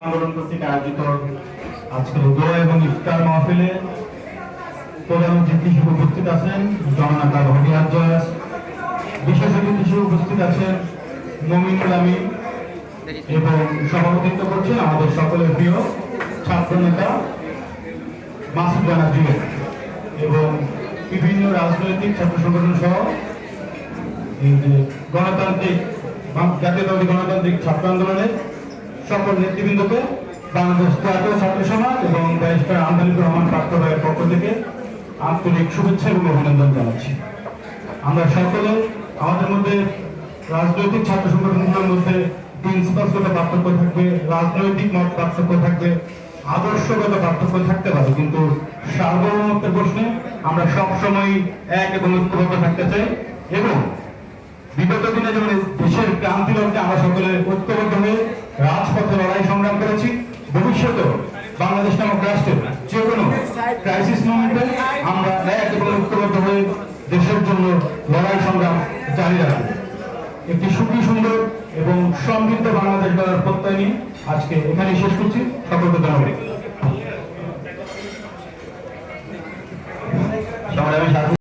আন্দোলন কর্তৃক আয়োজিত আজকের দোয়া এবং ইফতার মাহফিলে প্রধান অতিথি হিসেবে উপস্থিত আছেন জননেতা ভটিয়ার জয়াস, বিশেষ অতিথি হিসেবে উপস্থিত আছেন মমিনুল আমিন এবং সভাপতিত্ব করছেন আমাদের সকলের প্রিয় ছাত্র নেতা মাসুদ রানা জুয়েল এবং বিভিন্ন রাজনৈতিক ছাত্র সংগঠন সহ এই যে গণতান্ত্রিক জাতীয়তাবাদী গণতান্ত্রিক ছাত্র আন্দোলনের সকল নেতৃবৃন্দকে বাংলাদেশ জাতীয় ছাত্র সমাজ এবং ব্যারিস্টার আমদানিকুর রহমান পার্থ ভাইয়ের পক্ষ থেকে আন্তরিক শুভেচ্ছা এবং অভিনন্দন জানাচ্ছি। আমরা সকলে আমাদের মধ্যে রাজনৈতিক ছাত্র সংগঠনগুলোর মধ্যে প্রিন্সিপালগত পার্থক্য থাকবে, রাজনৈতিক মত পার্থক্য থাকবে, আদর্শগত পার্থক্য থাকতে পারে, কিন্তু সার্বভৌমত্বের প্রশ্নে আমরা সবসময় এক এবং ঐক্যবদ্ধ থাকতে চাই এবং বিগত দিনে যেমন দেশের ক্রান্তি লক্ষ্যে আমরা সকলে ঐক্যবদ্ধ হয়ে রাজপথে লড়াই সংগ্রাম করেছি, ভবিষ্যতেও বাংলাদেশ নামক রাষ্ট্রের যে কোনো ক্রাইসিস মোমেন্টে আমরা এক এবং ঐক্যবদ্ধ হয়ে দেশের জন্য লড়াই সংগ্রাম জারি রাখব। একটি সুখী সুন্দর এবং সমৃদ্ধ বাংলাদেশ গড়ার প্রত্যয় নিয়ে আজকে এখানেই শেষ করছি। সকলকে